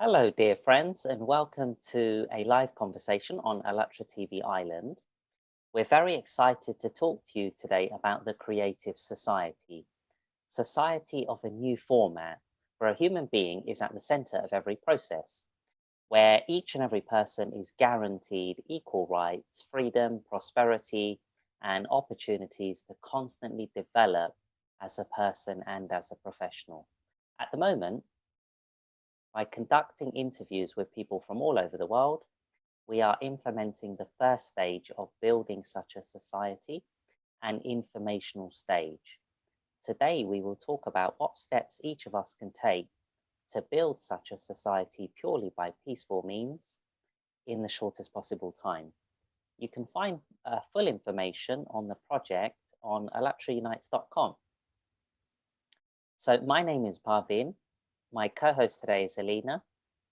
Hello, dear friends, and welcome to a live conversation on ALLATRA TV Ireland. We're very excited to talk to you today about the creative society of a new format, where a human being is at the center of every process, where each and every person is guaranteed equal rights, freedom, prosperity, and opportunities to constantly develop as a person and as a professional. At the moment, by conducting interviews with people from all over the world, we are implementing the first stage of building such a society, an informational stage. Today, we will talk about what steps each of us can take to build such a society purely by peaceful means in the shortest possible time. You can find full information on the project on allatraunites.com. So my name is Parveen. My co-host today is Alina.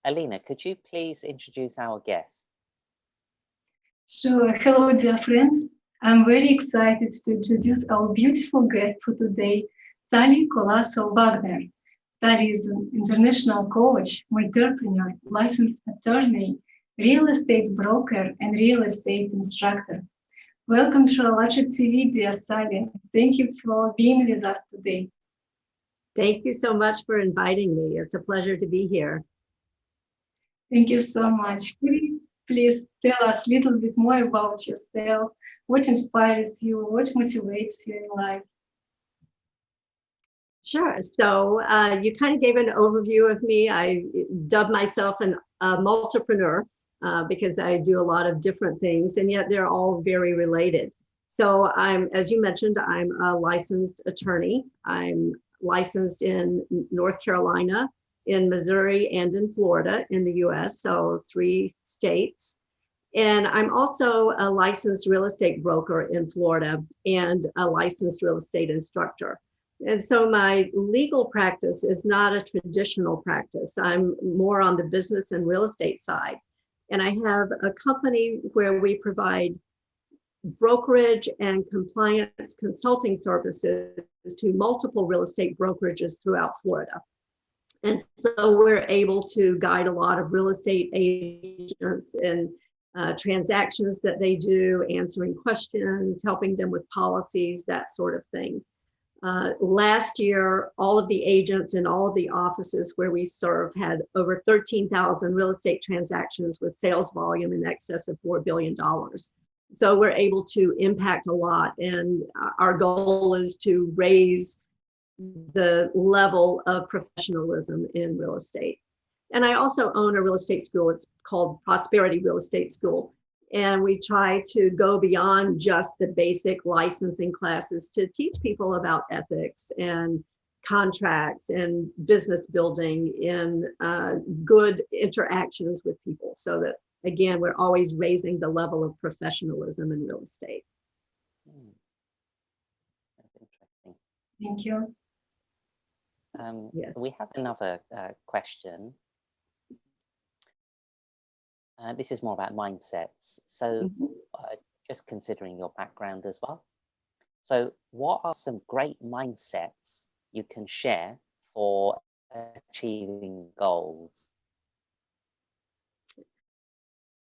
Alina, could you please introduce our guest? Sure. Hello, dear friends. I'm very excited to introduce our beautiful guest for today, Sallie Colaco Wagner. Sallie is an international coach, entrepreneur, licensed attorney, real estate broker, and real estate instructor. Welcome to ALLATRA TV, dear Sallie. Thank you for being with us today. Thank you so much for inviting me. It's a pleasure to be here. Thank you so much. Could you please tell us a little bit more about yourself? What inspires you? What motivates you in life? Sure. So you kind of gave an overview of me. I dubbed myself a multipreneur because I do a lot of different things, and yet they're all very related. So as you mentioned, I'm a licensed attorney. I'm licensed in North Carolina, in Missouri, and in Florida in the US, so 3 states. And I'm also a licensed real estate broker in Florida and a licensed real estate instructor. And so my legal practice is not a traditional practice. I'm more on the business and real estate side. And I have a company where we provide brokerage and compliance consulting services to multiple real estate brokerages throughout Florida. And so we're able to guide a lot of real estate agents in transactions that they do, answering questions, helping them with policies, that sort of thing. Last year, all of the agents in all of the offices where we serve had over 13,000 real estate transactions with sales volume in excess of $4 billion. So we're able to impact a lot, and our goal is to raise the level of professionalism in real estate. And I also own a real estate school. It's called Prosperity Real Estate School. And we try to go beyond just the basic licensing classes to teach people about ethics and contracts and business building and good interactions with people, so that again, we're always raising the level of professionalism in real estate. That's interesting. Thank you. Yes. We have another question. This is more about mindsets. So just considering your background as well. So what are some great mindsets you can share for achieving goals?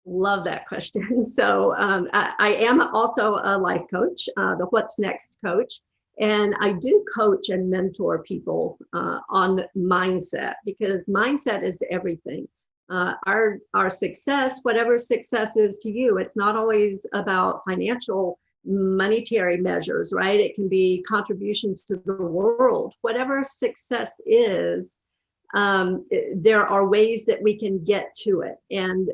Love that question. So I am also a life coach, the What's Next coach. And I do coach and mentor people on mindset, because mindset is everything. Our success, whatever success is to you, it's not always about financial, monetary measures, right? It can be contributions to the world. Whatever success is, there are ways that we can get to it. And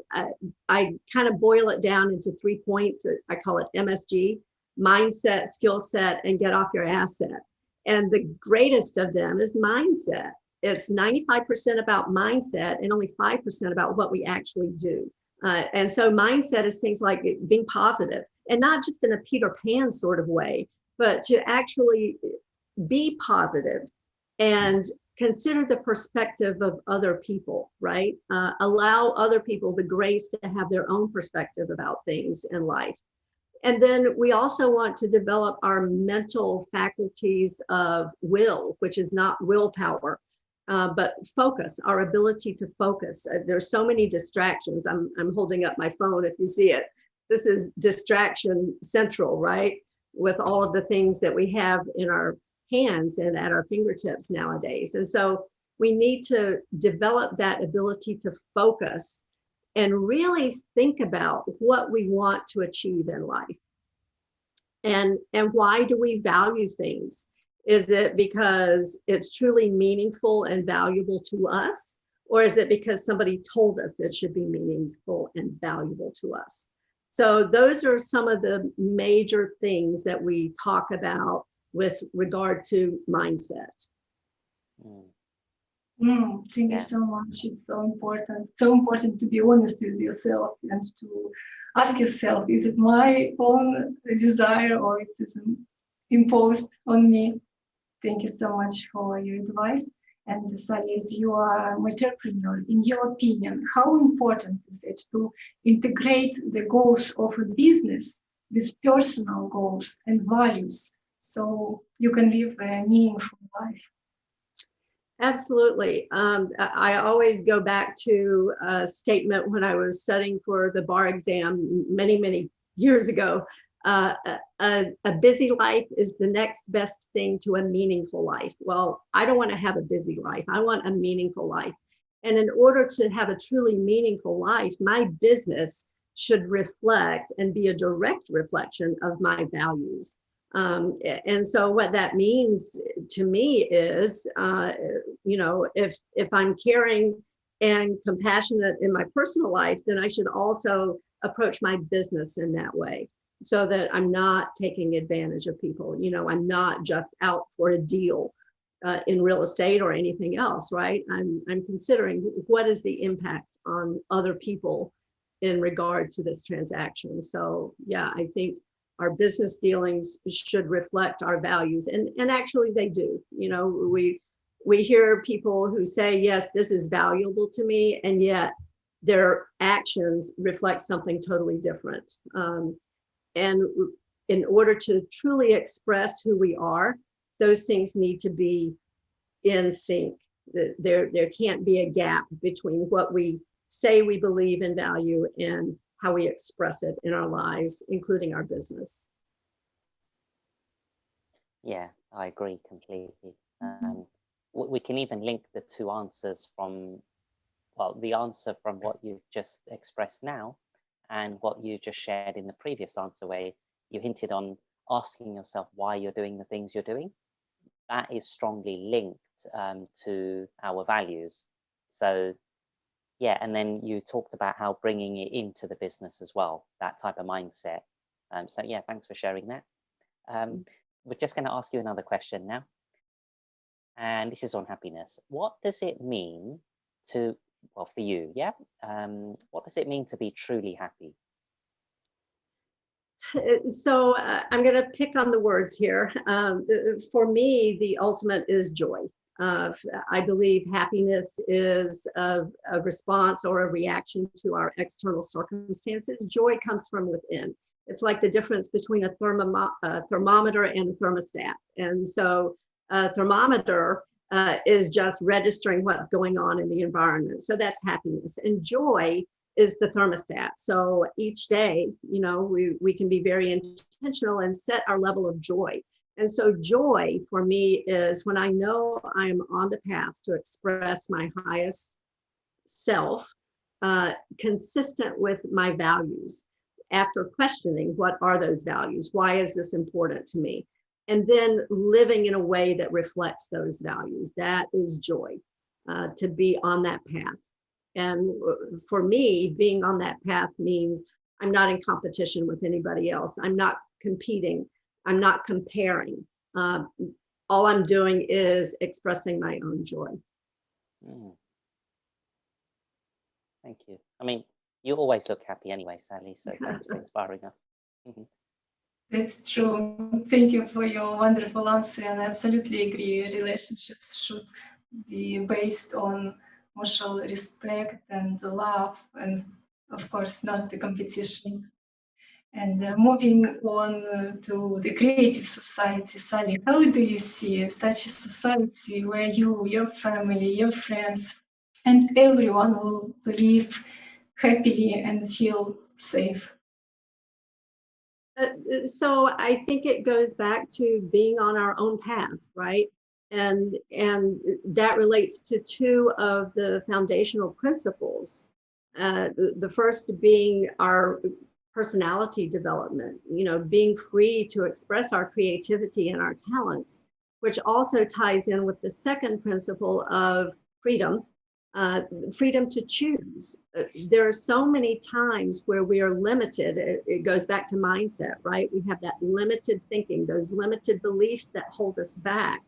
I kind of boil it down into 3 points. I call it MSG: mindset, skill set, and get off your asset. And the greatest of them is mindset. It's 95% about mindset and only 5% about what we actually do. And so mindset is things like being positive, and not just in a Peter Pan sort of way, but to actually be positive and consider the perspective of other people, right? Allow other people the grace to have their own perspective about things in life. And then we also want to develop our mental faculties of will, which is not willpower, but focus, our ability to focus. There's so many distractions. I'm holding up my phone if you see it. This is distraction central, right? With all of the things that we have in our hands and at our fingertips nowadays. And so we need to develop that ability to focus and really think about what we want to achieve in life. And why do we value things? Is it because it's truly meaningful and valuable to us? Or is it because somebody told us it should be meaningful and valuable to us? So those are some of the major things that we talk about with regard to mindset. Thank you so much. It's so important. So important to be honest with yourself and to ask yourself, is it my own desire or is it imposed on me? Thank you so much for your advice. And Sallie, as you are an entrepreneur, in your opinion, how important is it to integrate the goals of a business with personal goals and values so you can live a meaningful life? Absolutely. I always go back to a statement when I was studying for the bar exam many, many years ago. A busy life is the next best thing to a meaningful life. Well, I don't want to have a busy life. I want a meaningful life. And in order to have a truly meaningful life, my business should reflect and be a direct reflection of my values. And so what that means to me is, if I'm caring and compassionate in my personal life, then I should also approach my business in that way, so that I'm not taking advantage of people. I'm not just out for a deal in real estate or anything else, right? I'm considering what is the impact on other people in regard to this transaction. So yeah, I think our business dealings should reflect our values, and actually they do. We hear people who say, yes, this is valuable to me, and yet their actions reflect something totally different. And in order to truly express who we are, those things need to be in sync. There can't be a gap between what we say we believe and value and how we express it in our lives, including our business. Yeah, I agree completely. We can even link the two answers from, well, the answer from what you've just expressed now and what you just shared in the previous answer, where you hinted on asking yourself why you're doing the things you're doing. That is strongly linked to our values. So yeah, and then you talked about how bringing it into the business as well, that type of mindset. So yeah, thanks for sharing that. We're just going to ask you another question now. And this is on happiness. What does it mean to, well, for you, yeah? What does it mean to be truly happy? So I'm going to pick on the words here. For me, the ultimate is joy. I believe happiness is a response or a reaction to our external circumstances. Joy comes from within. It's like the difference between a thermometer and a thermostat. And so a thermometer is just registering what's going on in the environment. So that's happiness. And joy is the thermostat. So each day, we can be very intentional and set our level of joy. And so joy for me is when I know I'm on the path to express my highest self, consistent with my values. After questioning, what are those values? Why is this important to me? And then living in a way that reflects those values. That is joy, to be on that path. And for me, being on that path means I'm not in competition with anybody else. I'm not competing. I'm not comparing. All I'm doing is expressing my own joy. Thank you. I mean, you always look happy anyway, Sallie, so thanks for inspiring us. That's true. Thank you for your wonderful answer, and I absolutely agree. Relationships should be based on mutual respect and love, and of course, not the competition. And moving on to the creative society, Sallie, how do you see such a society where you, your family, your friends, and everyone will live happily and feel safe? So I think it goes back to being on our own path, right? And that relates to two of the foundational principles. The first being our personality development, you know, being free to express our creativity and our talents, which also ties in with the second principle of freedom, freedom to choose. There are so many times where we are limited. It goes back to mindset, right? We have that limited thinking, those limited beliefs that hold us back.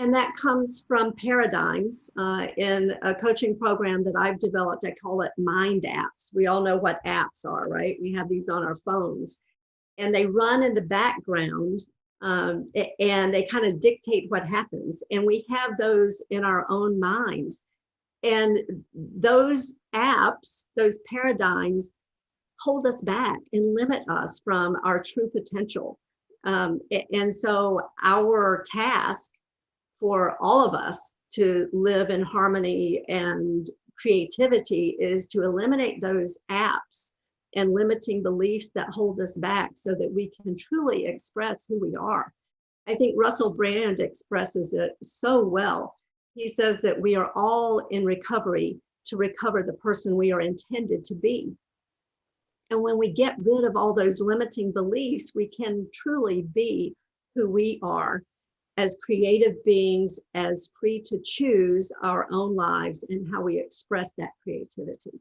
And that comes from paradigms. In a coaching program that I've developed, I call it mind apps. We all know what apps are, right? We have these on our phones, and they run in the background, and they kind of dictate what happens. And we have those in our own minds. And those apps, those paradigms, hold us back and limit us from our true potential. And so our task for all of us to live in harmony and creativity is to eliminate those apps and limiting beliefs that hold us back so that we can truly express who we are. I think Russell Brand expresses it so well. He says that we are all in recovery to recover the person we are intended to be. And when we get rid of all those limiting beliefs, we can truly be who we are as creative beings, as free to choose our own lives and how we express that creativity.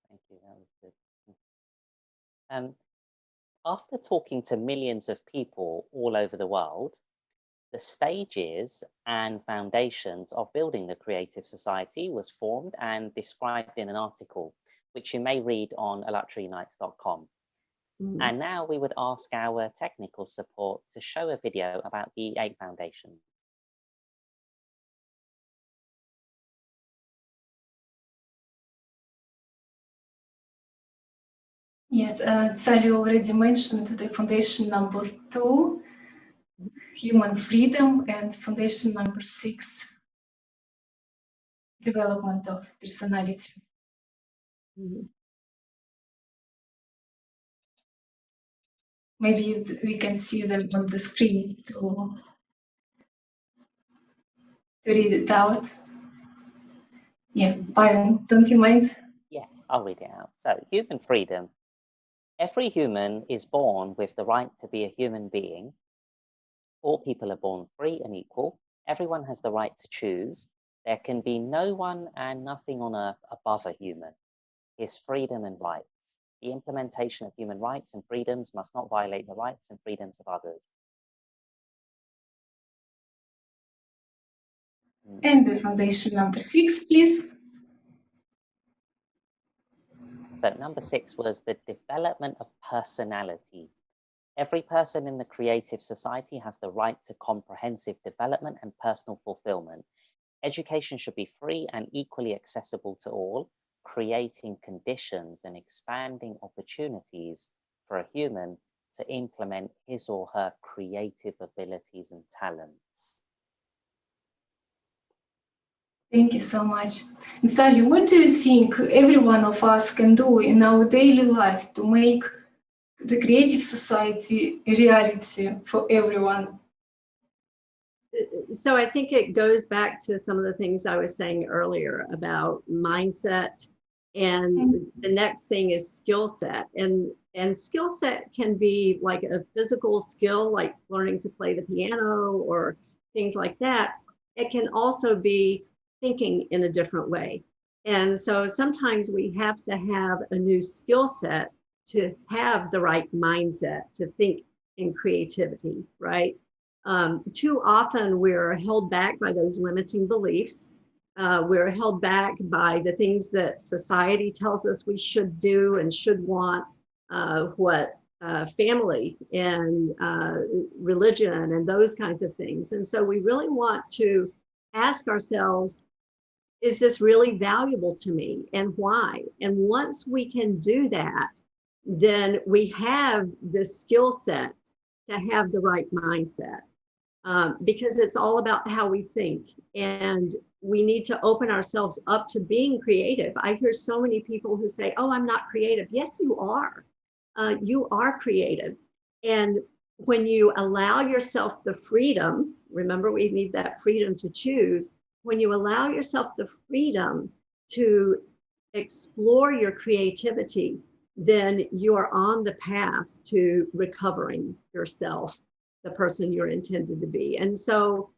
Thank you, that was good. After talking to millions of people all over the world, the stages and foundations of building the creative society was formed and described in an article, which you may read on ALLATRAunites.com. And now we would ask our technical support to show a video about the 8 foundations. Yes, Sallie already mentioned the foundation number 2, human freedom, and foundation number 6, development of personality. Maybe we can see them on the screen to read it out. Yeah, Byron, don't you mind? Yeah, I'll read it out. So, human freedom. Every human is born with the right to be a human being. All people are born free and equal. Everyone has the right to choose. There can be no one and nothing on earth above a human. His freedom and rights. The implementation of human rights and freedoms must not violate the rights and freedoms of others. And the foundation number 6, please. So number 6 was the development of personality. Every person in the creative society has the right to comprehensive development and personal fulfillment. Education should be free and equally accessible to all, creating conditions and expanding opportunities for a human to implement his or her creative abilities and talents. Thank you so much. And Sallie, what do you think every one of us can do in our daily life to make the creative society a reality for everyone? So I think it goes back to some of the things I was saying earlier about mindset. And the next thing is skill set. And skill set can be like a physical skill, like learning to play the piano or things like that. It can also be thinking in a different way. And so sometimes we have to have a new skill set to have the right mindset to think in creativity, right? Too often we're held back by those limiting beliefs. We're held back by the things that society tells us we should do and should want, what family and religion and those kinds of things. And so we really want to ask ourselves, is this really valuable to me and why? And once we can do that, then we have the skill set to have the right mindset, because it's all about how we think. And we need to open ourselves up to being creative. I hear so many people who say, oh, I'm not creative. Yes, you are. You are creative. And when you allow yourself the freedom, remember we need that freedom to choose, when you allow yourself the freedom to explore your creativity, then you are on the path to recovering yourself, the person you're intended to be. And so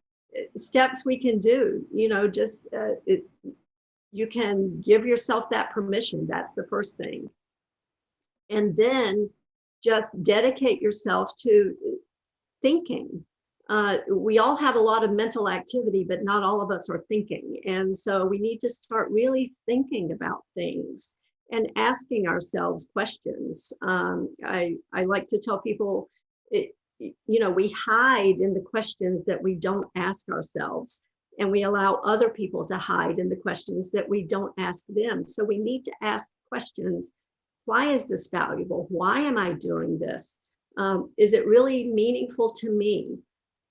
steps we can do, just you can give yourself that permission. That's the first thing. And then just dedicate yourself to thinking. We all have a lot of mental activity, but not all of us are thinking. And so we need to start really thinking about things and asking ourselves questions. I like to tell people, we hide in the questions that we don't ask ourselves, and we allow other people to hide in the questions that we don't ask them. So we need to ask questions. Why is this valuable? Why am I doing this? Is it really meaningful to me?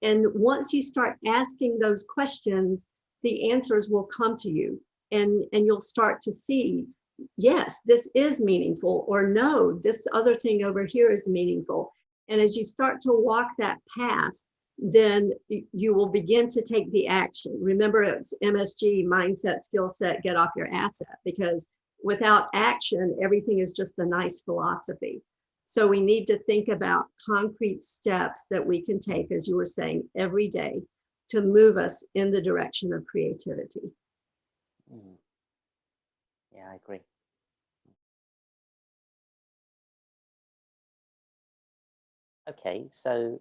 And once you start asking those questions, the answers will come to you, and you'll start to see, yes, this is meaningful, or no, this other thing over here is meaningful. And as you start to walk that path, then you will begin to take the action. Remember, it's MSG, mindset, skill set, get off your asset, because without action, everything is just a nice philosophy. So we need to think about concrete steps that we can take, as you were saying, every day to move us in the direction of creativity. Yeah, I agree. Okay, so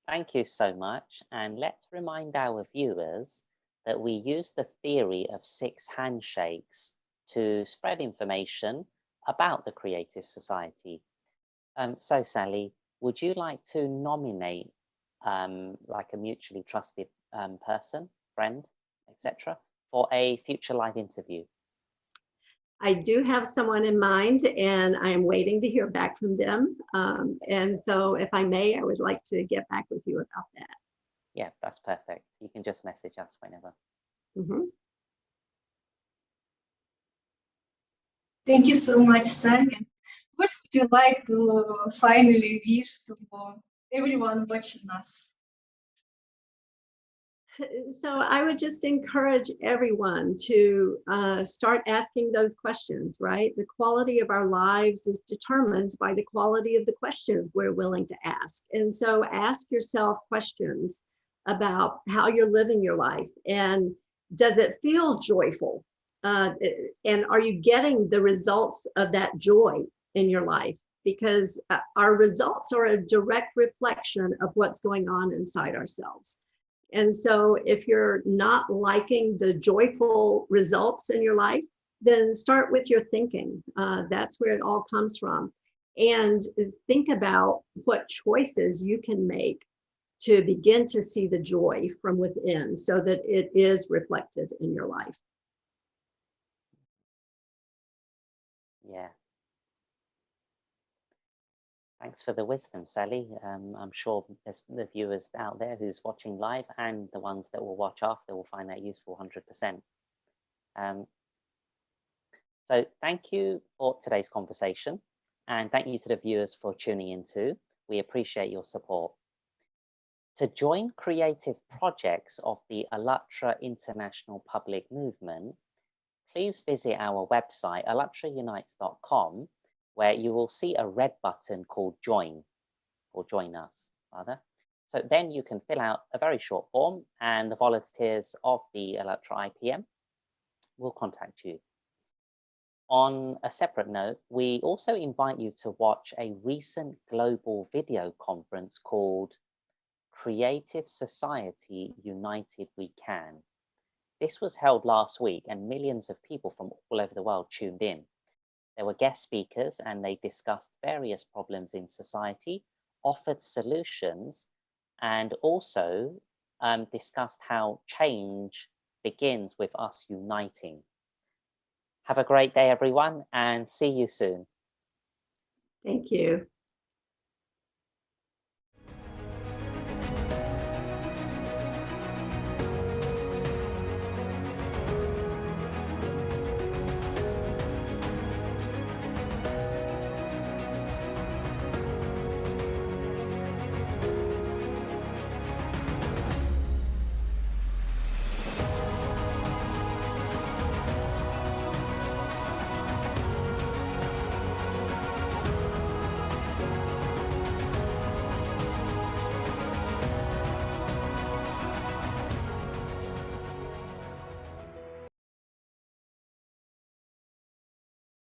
thank you so much. And let's remind our viewers that we use the theory of 6 handshakes to spread information about the Creative Society. So Sallie, would you like to nominate like a mutually trusted person, friend, etc., for a future live interview? I do have someone in mind, and I am waiting to hear back from them. And so if I may, I would like to get back with you about that. Yeah, that's perfect. You can just message us whenever. Thank you so much, Sallie. What would you like to finally wish to everyone watching us? So I would just encourage everyone to start asking those questions, right? The quality of our lives is determined by the quality of the questions we're willing to ask. And so ask yourself questions about how you're living your life, and does it feel joyful? And are you getting the results of that joy in your life? Because our results are a direct reflection of what's going on inside ourselves. And so if you're not liking the joyful results in your life, then start with your thinking. That's where it all comes from. And think about what choices you can make to begin to see the joy from within, so that it is reflected in your life. Yeah. Thanks for the wisdom, Sallie. I'm sure there's the viewers out there who's watching live, and the ones that will watch after will find that useful 100%. So thank you for today's conversation, and thank you to the viewers for tuning in too. We appreciate your support. To join creative projects of the ALLATRA International Public Movement, please visit our website, allatraunites.com, where you will see a red button called Join, or Join Us, rather. So then you can fill out a very short form, and the volunteers of the ALLATRA IPM will contact you. On a separate note, we also invite you to watch a recent global video conference called Creative Society United We Can. This was held last week, and millions of people from all over the world tuned in. There were guest speakers, and they discussed various problems in society, offered solutions, and also discussed how change begins with us uniting. Have a great day, everyone, and see you soon. Thank you.